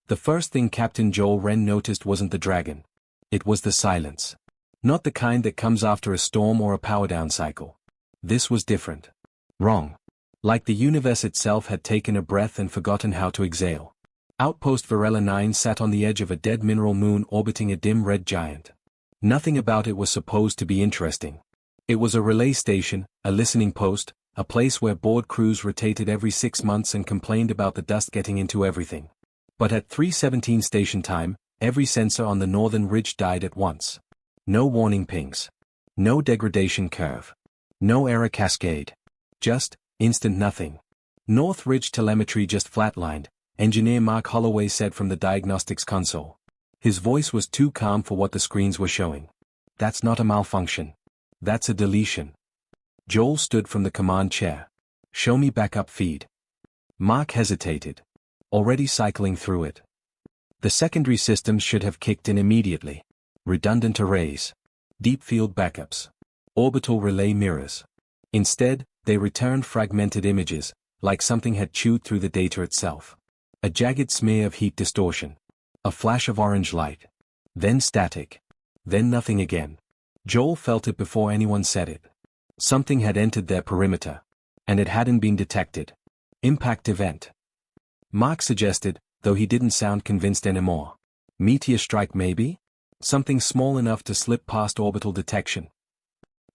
The first thing Captain Joel Wren noticed wasn't the dragon. It was the silence. Not the kind that comes after a storm or a power-down cycle. This was different. Wrong. Like the universe itself had taken a breath and forgotten how to exhale. Outpost Varela 9 sat on the edge of a dead mineral moon orbiting a dim red giant. Nothing about it was supposed to be interesting. It was a relay station, a listening post, a place where board crews rotated every 6 months and complained about the dust getting into everything. But at 3:17 station time, every sensor on the northern ridge died at once. No warning pings. No degradation curve. No error cascade. Just, instant nothing. North Ridge telemetry just flatlined, Engineer Mark Holloway said from the diagnostics console. His voice was too calm for what the screens were showing. That's not a malfunction. That's a deletion. Joel stood from the command chair. Show me backup feed. Mark hesitated. Already cycling through it. The secondary systems should have kicked in immediately. Redundant arrays. Deep field backups. Orbital relay mirrors. Instead, they returned fragmented images, like something had chewed through the data itself. A jagged smear of heat distortion. A flash of orange light. Then static. Then nothing again. Joel felt it before anyone said it. Something had entered their perimeter. And it hadn't been detected. Impact event. Mark suggested, though he didn't sound convinced anymore. Meteor strike maybe? Something small enough to slip past orbital detection.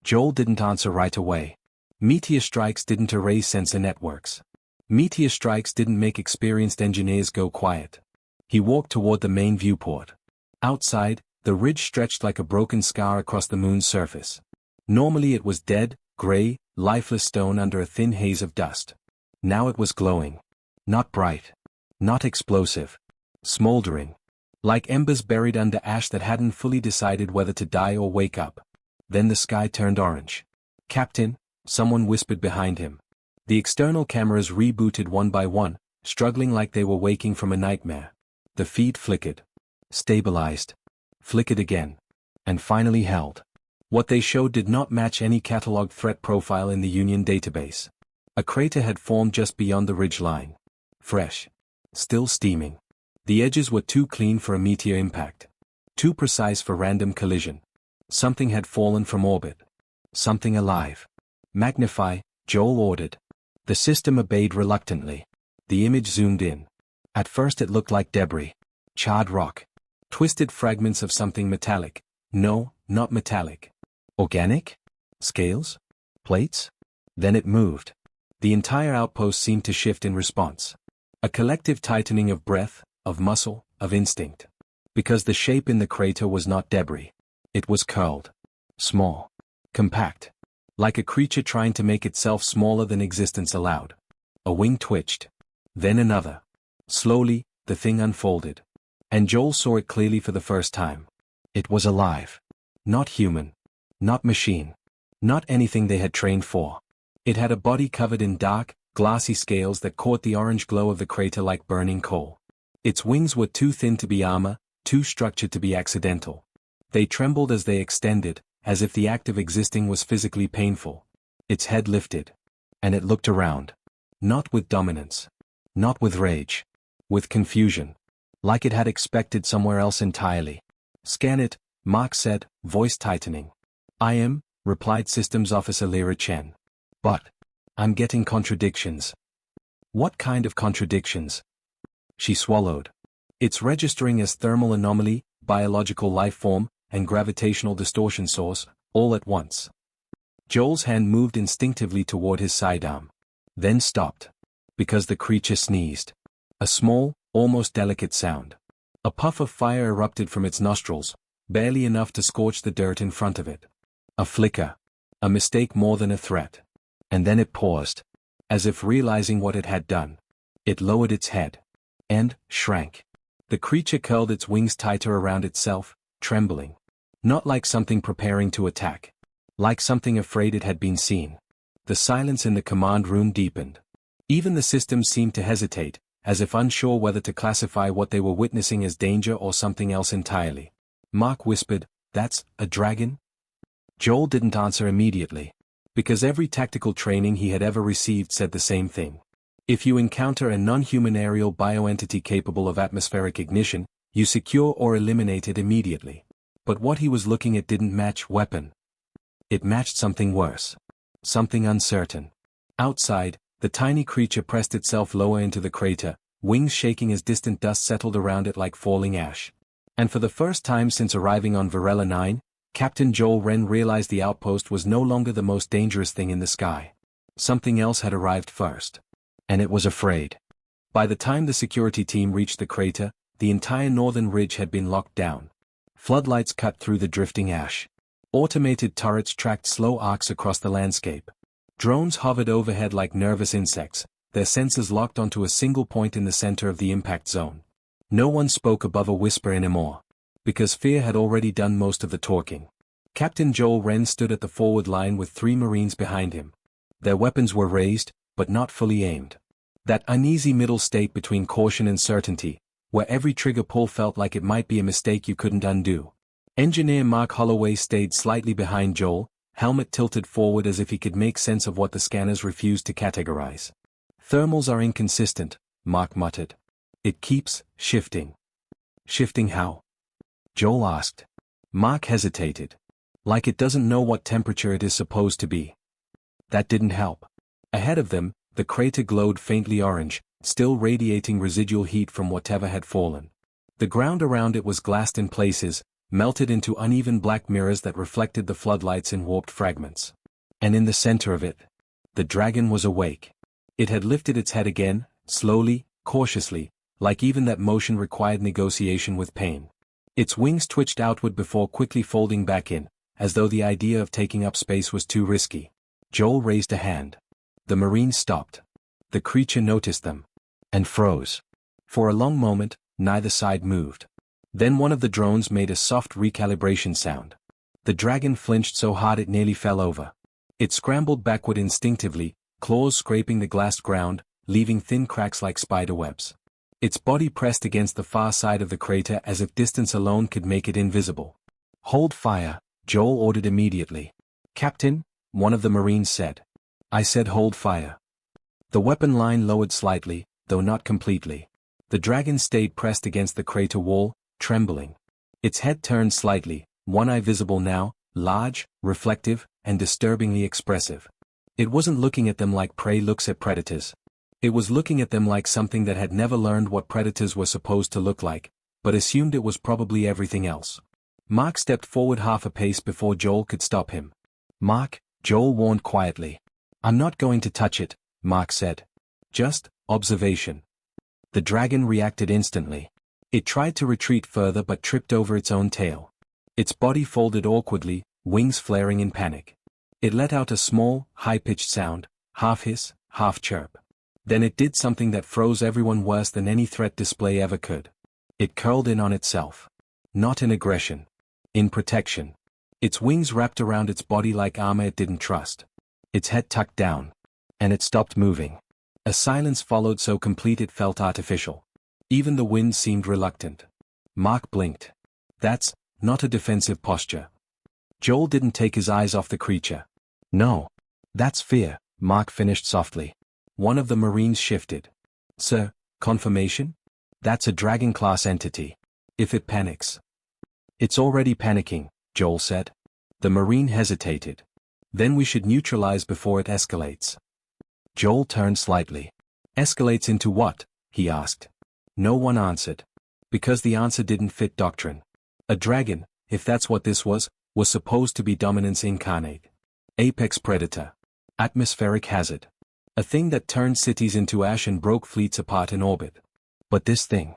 Joel didn't answer right away. Meteor strikes didn't erase sensor networks. Meteor strikes didn't make experienced engineers go quiet. He walked toward the main viewport. Outside, the ridge stretched like a broken scar across the moon's surface. Normally it was dead, gray, lifeless stone under a thin haze of dust. Now it was glowing. Not bright. Not explosive. Smoldering. Like embers buried under ash that hadn't fully decided whether to die or wake up. Then the sky turned orange. Captain, someone whispered behind him. The external cameras rebooted one by one, struggling like they were waking from a nightmare. The feed flickered. Stabilized. Flickered again. And finally held. What they showed did not match any cataloged threat profile in the Union database. A crater had formed just beyond the ridge line. Fresh. Still steaming. The edges were too clean for a meteor impact. Too precise for random collision. Something had fallen from orbit. Something alive. Magnify, Joel ordered. The system obeyed reluctantly. The image zoomed in. At first it looked like debris. Charred rock. Twisted fragments of something metallic. No, not metallic. Organic? Scales? Plates? Then it moved. The entire outpost seemed to shift in response. A collective tightening of breath, of muscle, of instinct. Because the shape in the crater was not debris. It was curled. Small. Compact. Like a creature trying to make itself smaller than existence allowed. A wing twitched. Then another. Slowly, the thing unfolded. And Joel saw it clearly for the first time. It was alive. Not human. Not machine. Not anything they had trained for. It had a body covered in dark, glassy scales that caught the orange glow of the crater like burning coal. Its wings were too thin to be armor, too structured to be accidental. They trembled as they extended, as if the act of existing was physically painful. Its head lifted. And it looked around. Not with dominance. Not with rage. With confusion. Like it had expected somewhere else entirely. Scan it, Mark said, voice tightening. I am, replied Systems Officer Lyra Chen. But I'm getting contradictions. What kind of contradictions? She swallowed. It's registering as thermal anomaly, biological life form, and gravitational distortion source, all at once. Joel's hand moved instinctively toward his sidearm. Then stopped. Because the creature sneezed. A small, almost delicate sound. A puff of fire erupted from its nostrils, barely enough to scorch the dirt in front of it. A flicker. A mistake more than a threat. And then it paused. As if realizing what it had done. It lowered its head. And shrank. The creature curled its wings tighter around itself, trembling. Not like something preparing to attack. Like something afraid it had been seen. The silence in the command room deepened. Even the systems seemed to hesitate, as if unsure whether to classify what they were witnessing as danger or something else entirely. Mark whispered, "That's a dragon?" Joel didn't answer immediately. Because every tactical training he had ever received said the same thing. If you encounter a non-human aerial bioentity capable of atmospheric ignition, you secure or eliminate it immediately. But what he was looking at didn't match weapon. It matched something worse. Something uncertain. Outside, the tiny creature pressed itself lower into the crater, wings shaking as distant dust settled around it like falling ash. And for the first time since arriving on Varela 9, Captain Joel Wren realized the outpost was no longer the most dangerous thing in the sky. Something else had arrived first. And it was afraid. By the time the security team reached the crater, the entire northern ridge had been locked down. Floodlights cut through the drifting ash. Automated turrets tracked slow arcs across the landscape. Drones hovered overhead like nervous insects, their sensors locked onto a single point in the center of the impact zone. No one spoke above a whisper anymore. Because fear had already done most of the talking. Captain Joel Wren stood at the forward line with 3 Marines behind him. Their weapons were raised, but not fully aimed. That uneasy middle state between caution and certainty, where every trigger pull felt like it might be a mistake you couldn't undo. Engineer Mark Holloway stayed slightly behind Joel, helmet tilted forward as if he could make sense of what the scanners refused to categorize. Thermals are inconsistent, Mark muttered. It keeps shifting. Shifting how? Joel asked. Mark hesitated. Like it doesn't know what temperature it is supposed to be. That didn't help. Ahead of them, the crater glowed faintly orange, still radiating residual heat from whatever had fallen. The ground around it was glassed in places, melted into uneven black mirrors that reflected the floodlights in warped fragments. And in the center of it, the dragon was awake. It had lifted its head again, slowly, cautiously, like even that motion required negotiation with pain. Its wings twitched outward before quickly folding back in, as though the idea of taking up space was too risky. Joel raised a hand. The Marines stopped. The creature noticed them. And froze. For a long moment, neither side moved. Then one of the drones made a soft recalibration sound. The dragon flinched so hard it nearly fell over. It scrambled backward instinctively, claws scraping the glassed ground, leaving thin cracks like spider webs. Its body pressed against the far side of the crater as if distance alone could make it invisible. Hold fire, Joel ordered immediately. Captain, one of the Marines said. I said hold fire. The weapon line lowered slightly, though not completely. The dragon stayed pressed against the crater wall, trembling. Its head turned slightly, one eye visible now, large, reflective, and disturbingly expressive. It wasn't looking at them like prey looks at predators. It was looking at them like something that had never learned what predators were supposed to look like, but assumed it was probably everything else. Mark stepped forward half a pace before Joel could stop him. Mark, Joel warned quietly. I'm not going to touch it, Mark said. Just observation. The dragon reacted instantly. It tried to retreat further but tripped over its own tail. Its body folded awkwardly, wings flaring in panic. It let out a small, high-pitched sound, half hiss, half chirp. Then it did something that froze everyone worse than any threat display ever could. It curled in on itself. Not in aggression. In protection. Its wings wrapped around its body like armor it didn't trust. Its head tucked down. And it stopped moving. A silence followed so complete it felt artificial. Even the wind seemed reluctant. Mark blinked. That's not a defensive posture. Joel didn't take his eyes off the creature. No. That's fear, Mark finished softly. One of the Marines shifted. Sir, confirmation? That's a dragon-class entity. If it panics. It's already panicking, Joel said. The Marine hesitated. Then we should neutralize before it escalates. Joel turned slightly. Escalates into what? He asked. No one answered. Because the answer didn't fit doctrine. A dragon, if that's what this was supposed to be dominance incarnate. Apex predator. Atmospheric hazard. A thing that turned cities into ash and broke fleets apart in orbit. But this thing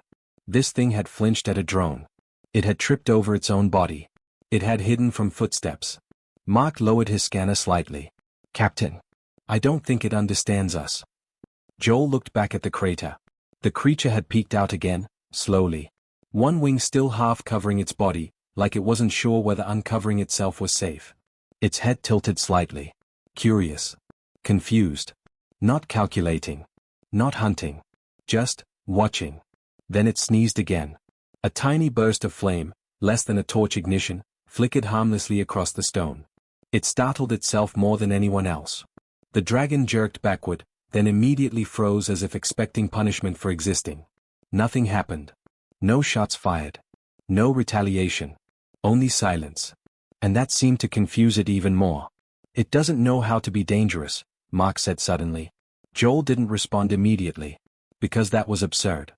had flinched at a drone. It had tripped over its own body. It had hidden from footsteps. Mark lowered his scanner slightly. Captain. I don't think it understands us. Joel looked back at the crater. The creature had peeked out again, slowly. One wing still half covering its body, like it wasn't sure whether uncovering itself was safe. Its head tilted slightly. Curious. Confused. Not calculating. Not hunting. Just watching. Then it sneezed again. A tiny burst of flame, less than a torch ignition, flickered harmlessly across the stone. It startled itself more than anyone else. The dragon jerked backward, then immediately froze as if expecting punishment for existing. Nothing happened. No shots fired. No retaliation. Only silence. And that seemed to confuse it even more. It doesn't know how to be dangerous, Mark said suddenly. Joel didn't respond immediately. Because that was absurd.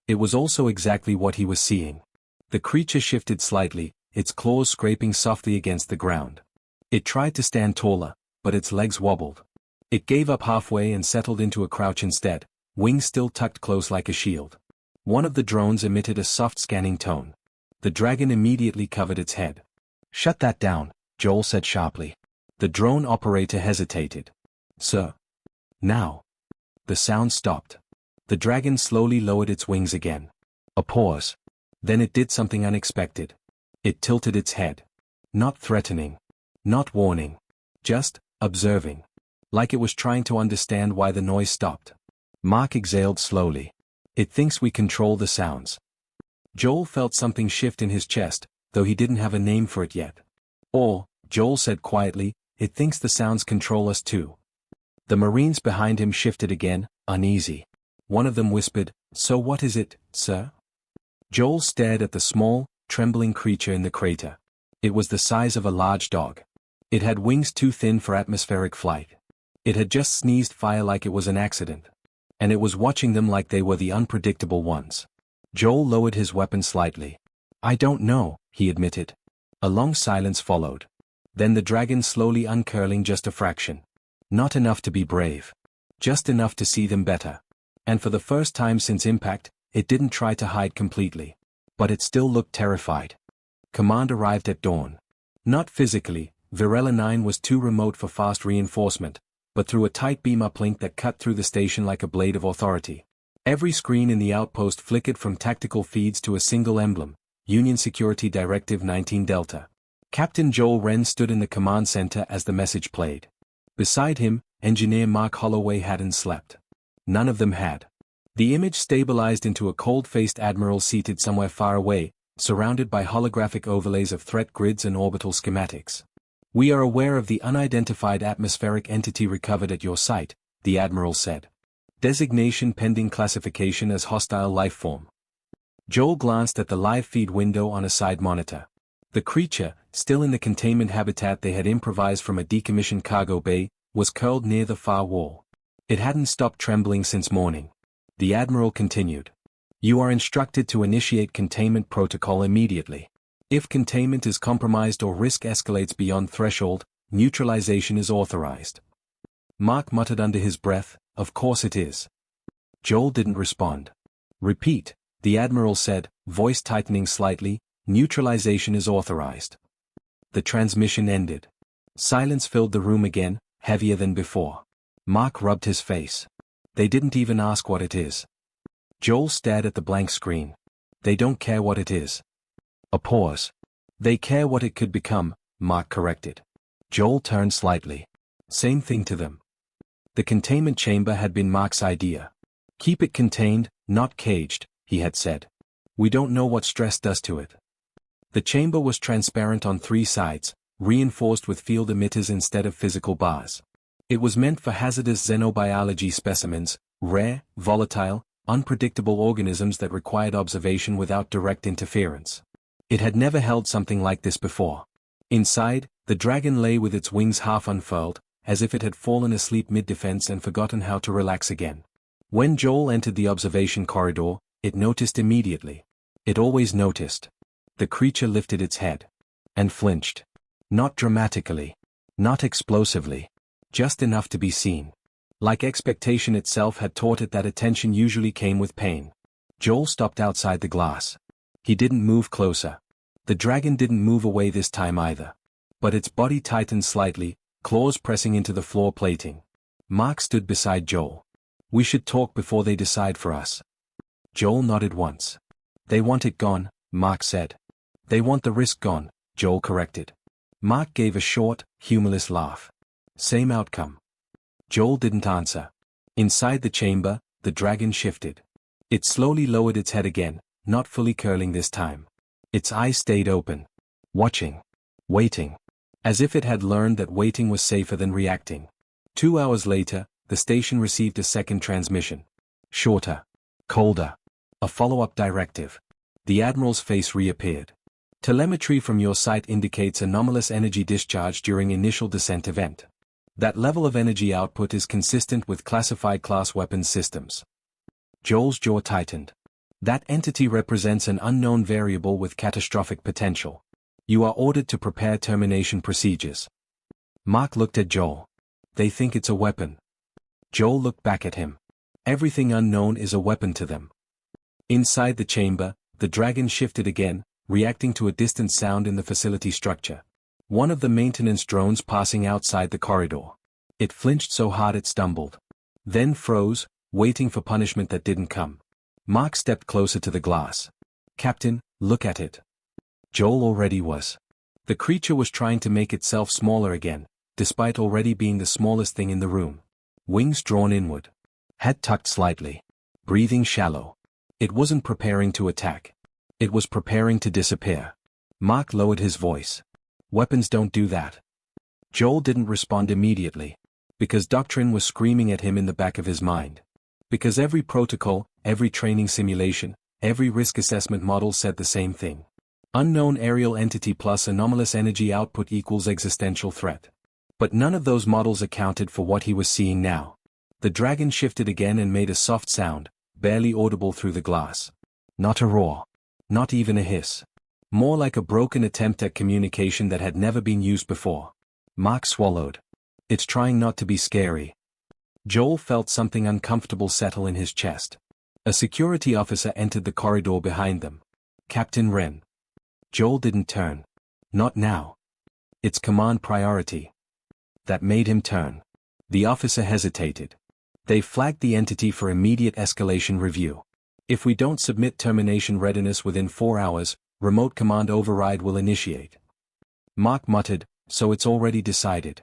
It was also exactly what he was seeing. The creature shifted slightly, its claws scraping softly against the ground. It tried to stand taller, but its legs wobbled. It gave up halfway and settled into a crouch instead, wings still tucked close like a shield. One of the drones emitted a soft scanning tone. The dragon immediately covered its head. "Shut that down," Joel said sharply. The drone operator hesitated. "Sir." "Now." The sound stopped. The dragon slowly lowered its wings again. A pause. Then it did something unexpected. It tilted its head. Not threatening. Not warning. Just observing. Like it was trying to understand why the noise stopped. Mark exhaled slowly. "It thinks we control the sounds." Joel felt something shift in his chest, though he didn't have a name for it yet. "Or," Joel said quietly, "it thinks the sounds control us too." The Marines behind him shifted again, uneasy. One of them whispered, "So what is it, sir?" Joel stared at the small, trembling creature in the crater. It was the size of a large dog. It had wings too thin for atmospheric flight. It had just sneezed fire like it was an accident. And it was watching them like they were the unpredictable ones. Joel lowered his weapon slightly. "I don't know," he admitted. A long silence followed. Then the dragon slowly uncurling just a fraction. Not enough to be brave. Just enough to see them better. And for the first time since impact, it didn't try to hide completely. But it still looked terrified. Command arrived at dawn. Not physically, Virela 9 was too remote for fast reinforcement, but through a tight beam uplink that cut through the station like a blade of authority. Every screen in the outpost flickered from tactical feeds to a single emblem, Union Security Directive 19 Delta. Captain Joel Wren stood in the command center as the message played. Beside him, Engineer Mark Holloway hadn't slept. None of them had. The image stabilized into a cold-faced admiral seated somewhere far away, surrounded by holographic overlays of threat grids and orbital schematics. "We are aware of the unidentified atmospheric entity recovered at your site," the admiral said. "Designation pending classification as hostile life form." Joel glanced at the live feed window on a side monitor. The creature, still in the containment habitat they had improvised from a decommissioned cargo bay, was curled near the far wall. It hadn't stopped trembling since morning. The admiral continued. "You are instructed to initiate containment protocol immediately. If containment is compromised or risk escalates beyond threshold, neutralization is authorized." Mark muttered under his breath, "Of course it is." Joel didn't respond. "Repeat," the admiral said, voice tightening slightly, "neutralization is authorized." The transmission ended. Silence filled the room again, heavier than before. Mark rubbed his face. "They didn't even ask what it is." Joel stared at the blank screen. "They don't care what it is." A pause. "They care what it could become," Mark corrected. Joel turned slightly. "Same thing to them." The containment chamber had been Mark's idea. "Keep it contained, not caged," he had said. "We don't know what stress does to it." The chamber was transparent on three sides, reinforced with field emitters instead of physical bars. It was meant for hazardous xenobiology specimens, rare, volatile, unpredictable organisms that required observation without direct interference. It had never held something like this before. Inside, the dragon lay with its wings half unfurled, as if it had fallen asleep mid-defense and forgotten how to relax again. When Joel entered the observation corridor, it noticed immediately. It always noticed. The creature lifted its head. And flinched. Not dramatically. Not explosively. Just enough to be seen. Like expectation itself had taught it that attention usually came with pain. Joel stopped outside the glass. He didn't move closer. The dragon didn't move away this time either. But its body tightened slightly, claws pressing into the floor plating. Mark stood beside Joel. "We should talk before they decide for us." Joel nodded once. "They want it gone," Mark said. "They want the risk gone," Joel corrected. Mark gave a short, humorless laugh. "Same outcome." Joel didn't answer. Inside the chamber, the dragon shifted. It slowly lowered its head again, not fully curling this time. Its eyes stayed open. Watching. Waiting. As if it had learned that waiting was safer than reacting. 2 hours later, the station received a second transmission. Shorter. Colder. A follow-up directive. The Admiral's face reappeared. Telemetry from your site indicates anomalous energy discharge during initial descent event. That level of energy output is consistent with classified class weapons systems. Joel's jaw tightened. That entity represents an unknown variable with catastrophic potential. You are ordered to prepare termination procedures. Mark looked at Joel. They think it's a weapon. Joel looked back at him. Everything unknown is a weapon to them. Inside the chamber, the dragon shifted again, reacting to a distant sound in the facility structure. One of the maintenance drones passing outside the corridor. It flinched so hard it stumbled. Then froze, waiting for punishment that didn't come. Mark stepped closer to the glass. Captain, look at it. Joel already was. The creature was trying to make itself smaller again, despite already being the smallest thing in the room. Wings drawn inward. Head tucked slightly. Breathing shallow. It wasn't preparing to attack. It was preparing to disappear. Mark lowered his voice. Weapons don't do that. Joel didn't respond immediately. Because doctrine was screaming at him in the back of his mind. Because every protocol, every training simulation, every risk assessment model said the same thing. Unknown aerial entity plus anomalous energy output equals existential threat. But none of those models accounted for what he was seeing now. The dragon shifted again and made a soft sound, barely audible through the glass. Not a roar. Not even a hiss. More like a broken attempt at communication that had never been used before. Mark swallowed. It's trying not to be scary. Joel felt something uncomfortable settle in his chest. A security officer entered the corridor behind them. Captain Wren. Joel didn't turn. Not now. It's command priority. That made him turn. The officer hesitated. They flagged the entity for immediate escalation review. If we don't submit termination readiness within 4 hours, remote command override will initiate. Mark muttered, so it's already decided.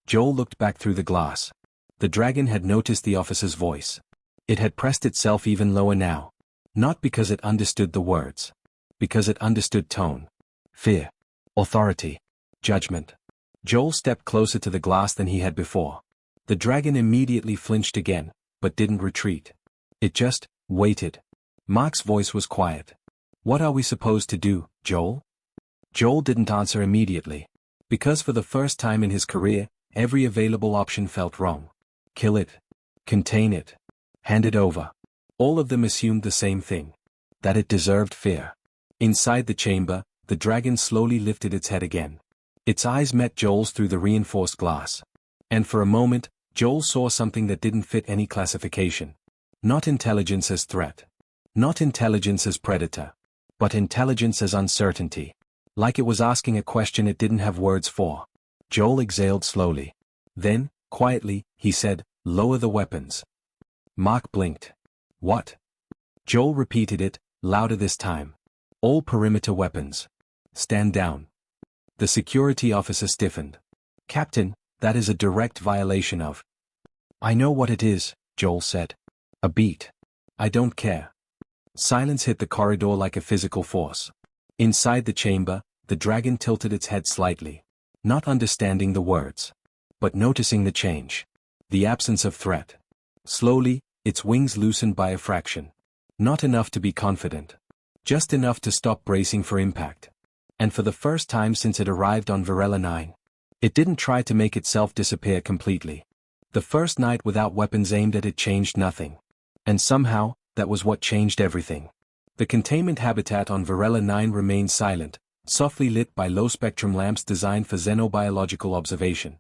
Joel looked back through the glass. The dragon had noticed the officer's voice. It had pressed itself even lower now. Not because it understood the words. Because it understood tone. Fear. Authority. Judgment. Joel stepped closer to the glass than he had before. The dragon immediately flinched again, but didn't retreat. It just waited. Mark's voice was quiet. What are we supposed to do, Joel? Joel didn't answer immediately. Because for the first time in his career, every available option felt wrong. Kill it. Contain it. Hand it over. All of them assumed the same thing. That it deserved fear. Inside the chamber, the dragon slowly lifted its head again. Its eyes met Joel's through the reinforced glass. And for a moment, Joel saw something that didn't fit any classification. Not intelligence as threat. Not intelligence as predator. But intelligence as uncertainty. Like it was asking a question it didn't have words for. Joel exhaled slowly. Then, quietly, he said, "Lower the weapons." Mark blinked. What? Joel repeated it, louder this time. All perimeter weapons. Stand down. The security officer stiffened. Captain, that is a direct violation of. I know what it is, Joel said. A beat. I don't care. Silence hit the corridor like a physical force. Inside the chamber, the dragon tilted its head slightly. Not understanding the words. But noticing the change. The absence of threat. Slowly, its wings loosened by a fraction. Not enough to be confident. Just enough to stop bracing for impact. And for the first time since it arrived on Varela 9. It didn't try to make itself disappear completely. The first night without weapons aimed at it changed nothing. And somehow, that was what changed everything. The containment habitat on Varela 9 remained silent, softly lit by low-spectrum lamps designed for xenobiological observation.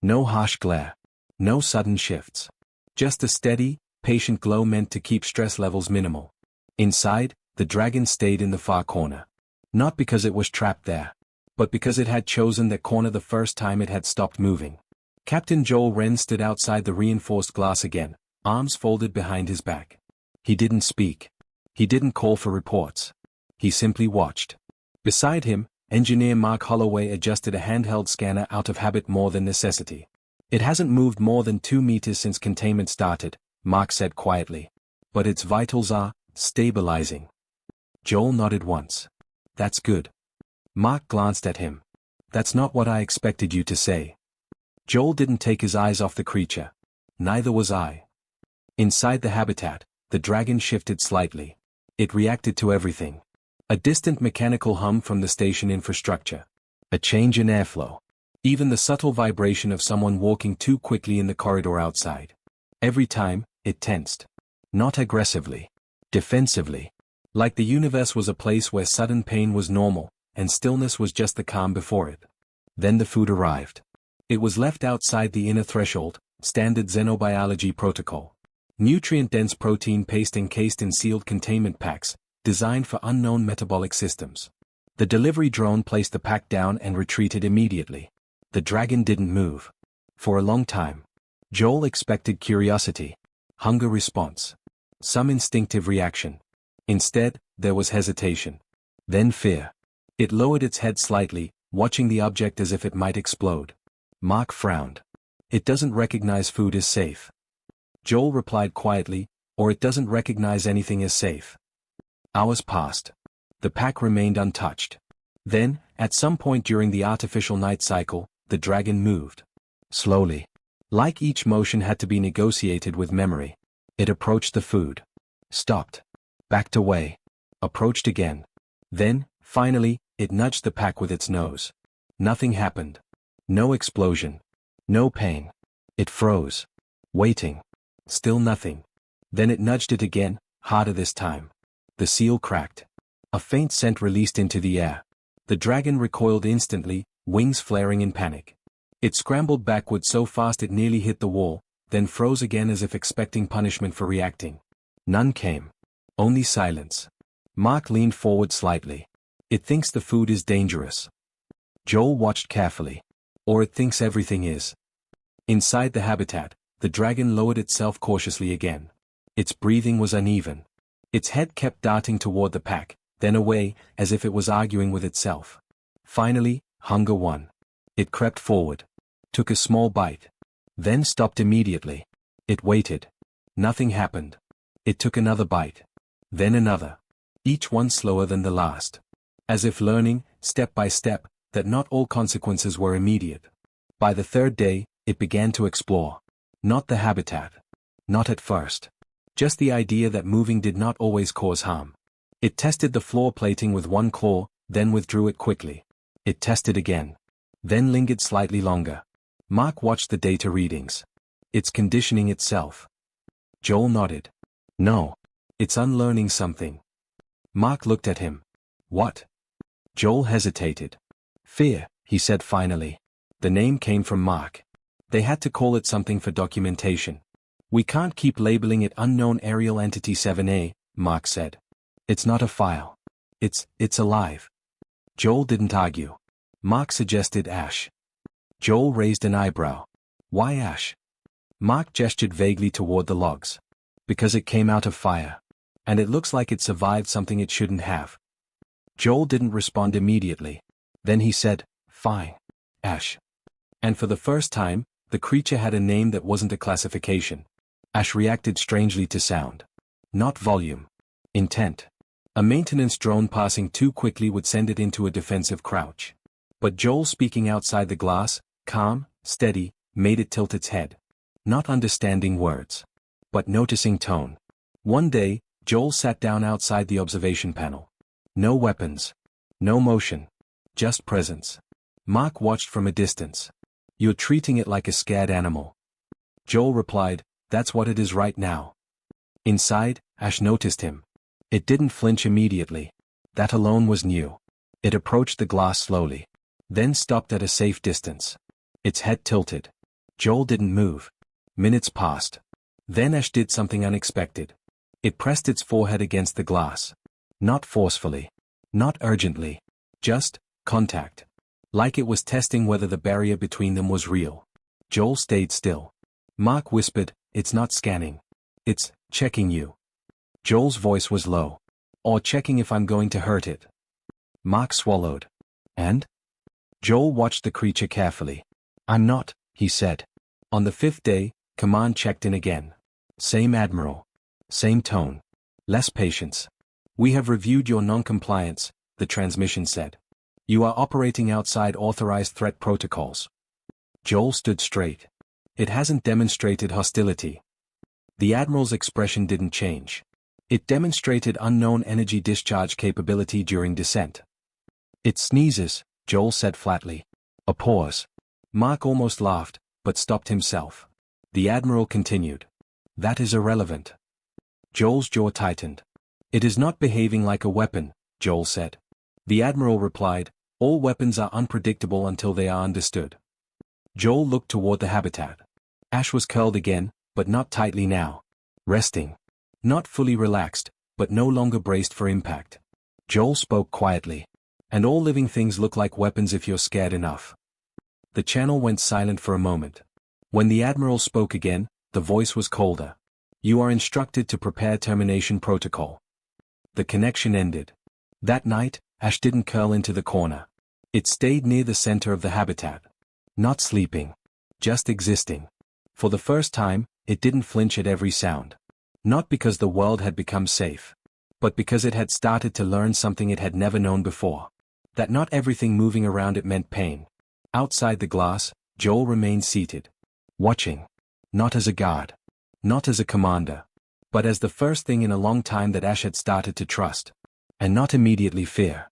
No harsh glare. No sudden shifts. Just a steady, patient glow meant to keep stress levels minimal. Inside, the dragon stayed in the far corner. Not because it was trapped there. But because it had chosen that corner the first time it had stopped moving. Captain Joel Wren stood outside the reinforced glass again, arms folded behind his back. He didn't speak. He didn't call for reports. He simply watched. Beside him, engineer Mark Holloway adjusted a handheld scanner out of habit more than necessity. It hasn't moved more than 2 meters since containment started, Mark said quietly. But its vitals are stabilizing. Joel nodded once. That's good. Mark glanced at him. That's not what I expected you to say. Joel didn't take his eyes off the creature. Neither was I. Inside the habitat, the dragon shifted slightly. It reacted to everything. A distant mechanical hum from the station infrastructure. A change in airflow. Even the subtle vibration of someone walking too quickly in the corridor outside. Every time, it tensed. Not aggressively. Defensively. Like the universe was a place where sudden pain was normal, and stillness was just the calm before it. Then the food arrived. It was left outside the inner threshold, standard xenobiology protocol. Nutrient-dense protein paste encased in sealed containment packs, designed for unknown metabolic systems. The delivery drone placed the pack down and retreated immediately. The dragon didn't move. For a long time. Joel expected curiosity, hunger response, some instinctive reaction. Instead, there was hesitation. Then fear. It lowered its head slightly, watching the object as if it might explode. Mark frowned. It doesn't recognize food as safe. Joel replied quietly, or it doesn't recognize anything as safe. Hours passed. The pack remained untouched. Then, at some point during the artificial night cycle, the dragon moved. Slowly. Like each motion had to be negotiated with memory. It approached the food. Stopped. Backed away. Approached again. Then, finally, it nudged the pack with its nose. Nothing happened. No explosion. No pain. It froze. Waiting. Still nothing. Then it nudged it again, harder this time. The seal cracked. A faint scent released into the air. The dragon recoiled instantly, wings flaring in panic. It scrambled backward so fast it nearly hit the wall, then froze again as if expecting punishment for reacting. None came. Only silence. Mark leaned forward slightly. It thinks the food is dangerous. Joel watched carefully. Or it thinks everything is. Inside the habitat, the dragon lowered itself cautiously again. Its breathing was uneven. Its head kept darting toward the pack, then away, as if it was arguing with itself. Finally, hunger won. It crept forward. Took a small bite. Then stopped immediately. It waited. Nothing happened. It took another bite. Then another. Each one slower than the last. As if learning, step by step, that not all consequences were immediate. By the third day, it began to explore. Not the habitat. Not at first. Just the idea that moving did not always cause harm. It tested the floor plating with one claw, then withdrew it quickly. It tested again. Then lingered slightly longer. Mark watched the data readings. It's conditioning itself. Joel nodded. No. It's unlearning something. Mark looked at him. What? Joel hesitated. Fear, he said finally. The name came from Mark. They had to call it something for documentation. We can't keep labeling it Unknown Aerial Entity 7A, Mark said. It's not a file. It's alive. Joel didn't argue. Mark suggested ash. Joel raised an eyebrow. Why ash? Mark gestured vaguely toward the logs. Because it came out of fire. And it looks like it survived something it shouldn't have. Joel didn't respond immediately. Then he said, fine. Ash. And for the first time, the creature had a name that wasn't a classification. Ash reacted strangely to sound. Not volume. Intent. A maintenance drone passing too quickly would send it into a defensive crouch. But Joel speaking outside the glass, calm, steady, made it tilt its head. Not understanding words. But noticing tone. One day, Joel sat down outside the observation panel. No weapons. No motion. Just presence. Mark watched from a distance. You're treating it like a scared animal. Joel replied, that's what it is right now. Inside, Ash noticed him. It didn't flinch immediately. That alone was new. It approached the glass slowly. Then stopped at a safe distance. Its head tilted. Joel didn't move. Minutes passed. Then Ash did something unexpected. It pressed its forehead against the glass. Not forcefully. Not urgently. Just, contact. Like it was testing whether the barrier between them was real. Joel stayed still. Mark whispered, it's not scanning. It's checking you. Joel's voice was low. Or checking if I'm going to hurt it. Mark swallowed. And? Joel watched the creature carefully. I'm not, he said. On the fifth day, Command checked in again. Same Admiral. Same tone. Less patience. We have reviewed your non-compliance, the transmission said. You are operating outside authorized threat protocols. Joel stood straight. It hasn't demonstrated hostility. The Admiral's expression didn't change. It demonstrated unknown energy discharge capability during descent. It sneezes, Joel said flatly. A pause. Mark almost laughed, but stopped himself. The Admiral continued. That is irrelevant. Joel's jaw tightened. It is not behaving like a weapon, Joel said. The Admiral replied, all weapons are unpredictable until they are understood. Joel looked toward the habitat. Ash was curled again, but not tightly now. Resting. Not fully relaxed, but no longer braced for impact. Joel spoke quietly. And all living things look like weapons if you're scared enough. The channel went silent for a moment. When the Admiral spoke again, the voice was colder. You are instructed to prepare termination protocol. The connection ended. That night, Ash didn't curl into the corner. It stayed near the center of the habitat. Not sleeping. Just existing. For the first time, it didn't flinch at every sound. Not because the world had become safe. But because it had started to learn something it had never known before. That not everything moving around it meant pain. Outside the glass, Joel remained seated. Watching. Not as a guard. Not as a commander. But as the first thing in a long time that Ash had started to trust. And not immediately fear.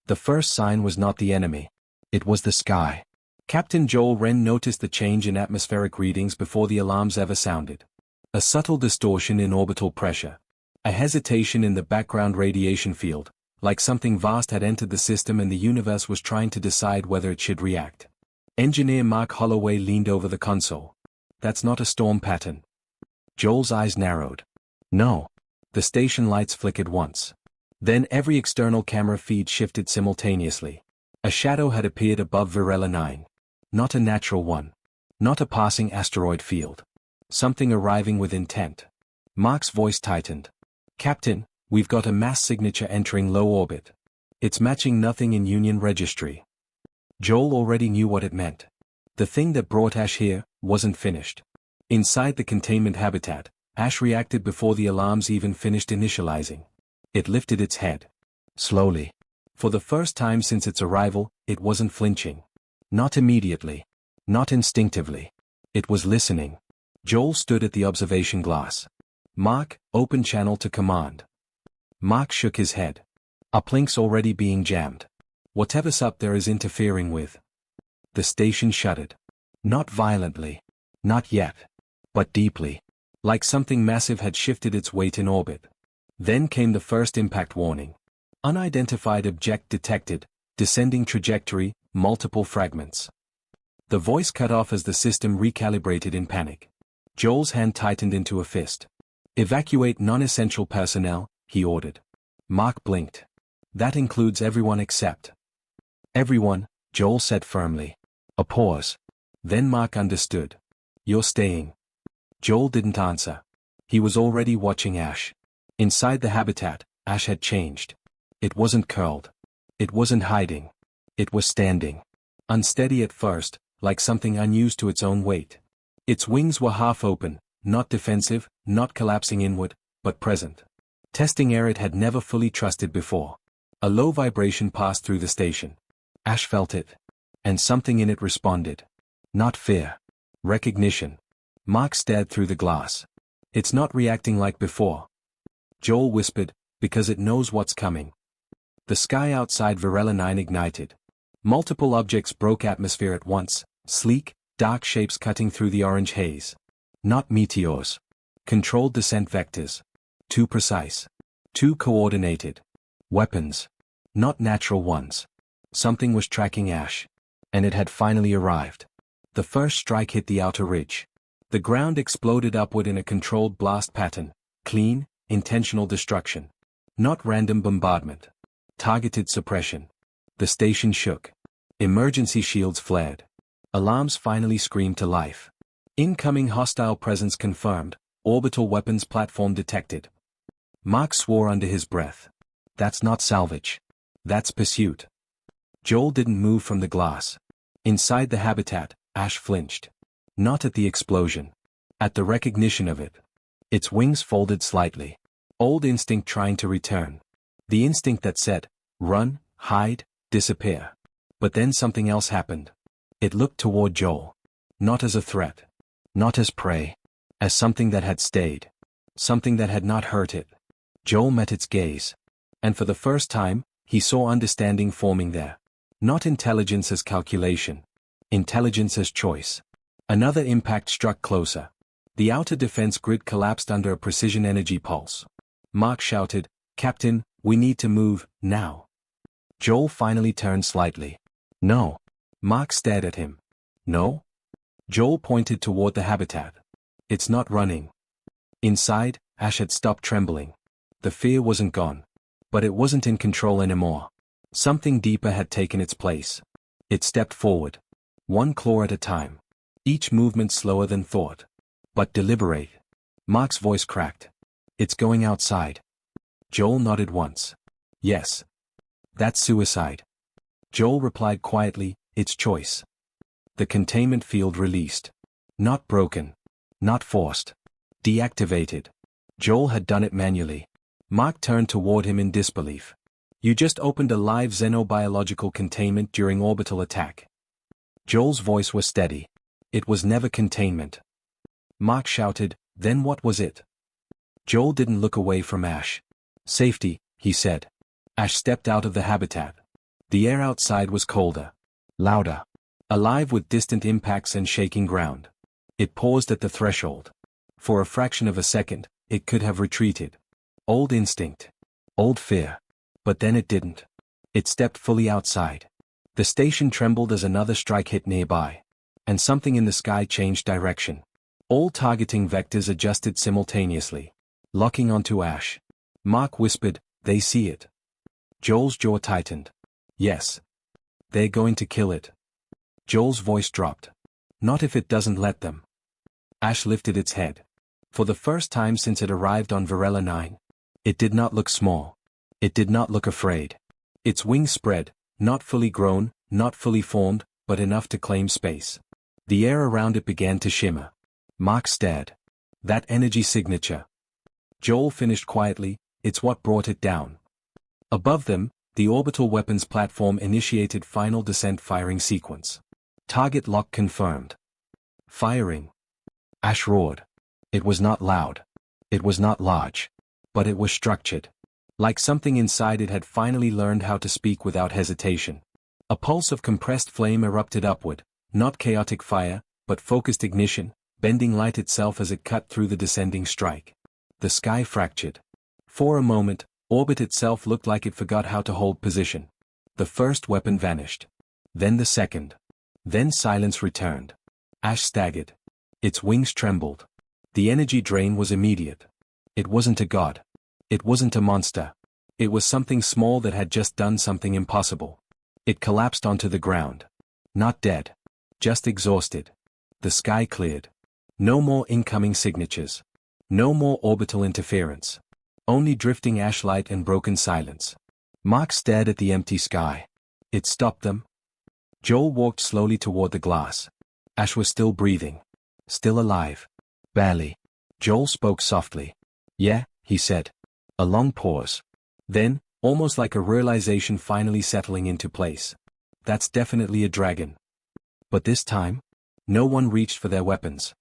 The first sign was not the enemy. It was the sky. Captain Joel Wren noticed the change in atmospheric readings before the alarms ever sounded. A subtle distortion in orbital pressure. A hesitation in the background radiation field, like something vast had entered the system and the universe was trying to decide whether it should react. Engineer Mark Holloway leaned over the console. That's not a storm pattern. Joel's eyes narrowed. No. The station lights flickered once. Then every external camera feed shifted simultaneously. A shadow had appeared above Virela 9. Not a natural one. Not a passing asteroid field. Something arriving with intent. Mark's voice tightened. Captain, we've got a mass signature entering low orbit. It's matching nothing in Union registry. Joel already knew what it meant. The thing that brought Ash here wasn't finished. Inside the containment habitat, Ash reacted before the alarms even finished initializing. It lifted its head. Slowly. For the first time since its arrival, it wasn't flinching. Not immediately. Not instinctively. It was listening. Joel stood at the observation glass. Mark, open channel to command. Mark shook his head. Uplink's already being jammed. Whatever's up there is interfering with. The station shuddered. Not violently. Not yet. But deeply. Like something massive had shifted its weight in orbit. Then came the first impact warning. Unidentified object detected, descending trajectory, multiple fragments. The voice cut off as the system recalibrated in panic. Joel's hand tightened into a fist. Evacuate non-essential personnel, he ordered. Mark blinked. That includes everyone except. Everyone, Joel said firmly. A pause. Then Mark understood. You're staying. Joel didn't answer. He was already watching Ash. Inside the habitat, Ash had changed. It wasn't curled. It wasn't hiding. It was standing. Unsteady at first, like something unused to its own weight. Its wings were half open, not defensive, not collapsing inward, but present. Testing air it had never fully trusted before. A low vibration passed through the station. Ash felt it. And something in it responded. Not fear. Recognition. Mark stared through the glass. It's not reacting like before. Joel whispered, because it knows what's coming. The sky outside Virela 9 ignited. Multiple objects broke atmosphere at once, sleek, dark shapes cutting through the orange haze. Not meteors. Controlled descent vectors. Too precise. Too coordinated. Weapons. Not natural ones. Something was tracking Ash. And it had finally arrived. The first strike hit the outer ridge. The ground exploded upward in a controlled blast pattern. Clean, intentional destruction. Not random bombardment. Targeted suppression. The station shook. Emergency shields flared. Alarms finally screamed to life. Incoming hostile presence confirmed. Orbital weapons platform detected. Mark swore under his breath. That's not salvage. That's pursuit. Joel didn't move from the glass. Inside the habitat, Ash flinched. Not at the explosion. At the recognition of it. Its wings folded slightly. Old instinct trying to return. The instinct that said, run, hide, disappear. But then something else happened. It looked toward Joel. Not as a threat. Not as prey. As something that had stayed. Something that had not hurt it. Joel met its gaze. And for the first time, he saw understanding forming there. Not intelligence as calculation. Intelligence as choice. Another impact struck closer. The outer defense grid collapsed under a precision energy pulse. Mark shouted, "Captain, we need to move, now." Joel finally turned slightly. "No." Mark stared at him. "No?" Joel pointed toward the habitat. "It's not running." Inside, Ash had stopped trembling. The fear wasn't gone. But it wasn't in control anymore. Something deeper had taken its place. It stepped forward. One claw at a time. Each movement slower than thought. But deliberate. Mark's voice cracked. "It's going outside." Joel nodded once. "Yes. That's suicide." Joel replied quietly, "It's choice." The containment field released. Not broken. Not forced. Deactivated. Joel had done it manually. Mark turned toward him in disbelief. "You just opened a live xenobiological containment during orbital attack." Joel's voice was steady. "It was never containment." Mark shouted, "Then what was it?" Joel didn't look away from Ash. "Safety," he said. Ash stepped out of the habitat. The air outside was colder. Louder. Alive with distant impacts and shaking ground. It paused at the threshold. For a fraction of a second, it could have retreated. Old instinct. Old fear. But then it didn't. It stepped fully outside. The station trembled as another strike hit nearby. And something in the sky changed direction. All targeting vectors adjusted simultaneously. Locking onto Ash. Mark whispered, "They see it." Joel's jaw tightened. "Yes. They're going to kill it." Joel's voice dropped. "Not if it doesn't let them." Ash lifted its head. For the first time since it arrived on Varela 9. It did not look small. It did not look afraid. Its wings spread, not fully grown, not fully formed, but enough to claim space. The air around it began to shimmer. Mark stared. "That energy signature." Joel finished quietly, "It's what brought it down." Above them, the orbital weapons platform initiated final descent firing sequence. Target lock confirmed. Firing. Ash roared. It was not loud. It was not large. But it was structured. Like something inside it had finally learned how to speak without hesitation. A pulse of compressed flame erupted upward, not chaotic fire, but focused ignition, bending light itself as it cut through the descending strike. The sky fractured. For a moment, orbit itself looked like it forgot how to hold position. The first weapon vanished. Then the second. Then silence returned. Ash staggered. Its wings trembled. The energy drain was immediate. It wasn't a god. It wasn't a monster. It was something small that had just done something impossible. It collapsed onto the ground. Not dead. Just exhausted. The sky cleared. No more incoming signatures. No more orbital interference. Only drifting ash light and broken silence. Mark stared at the empty sky. It stopped them. Joel walked slowly toward the glass. Ash was still breathing. Still alive. Barely. Joel spoke softly. "Yeah," he said. A long pause. Then, almost like a realization finally settling into place. "That's definitely a dragon." But this time, no one reached for their weapons.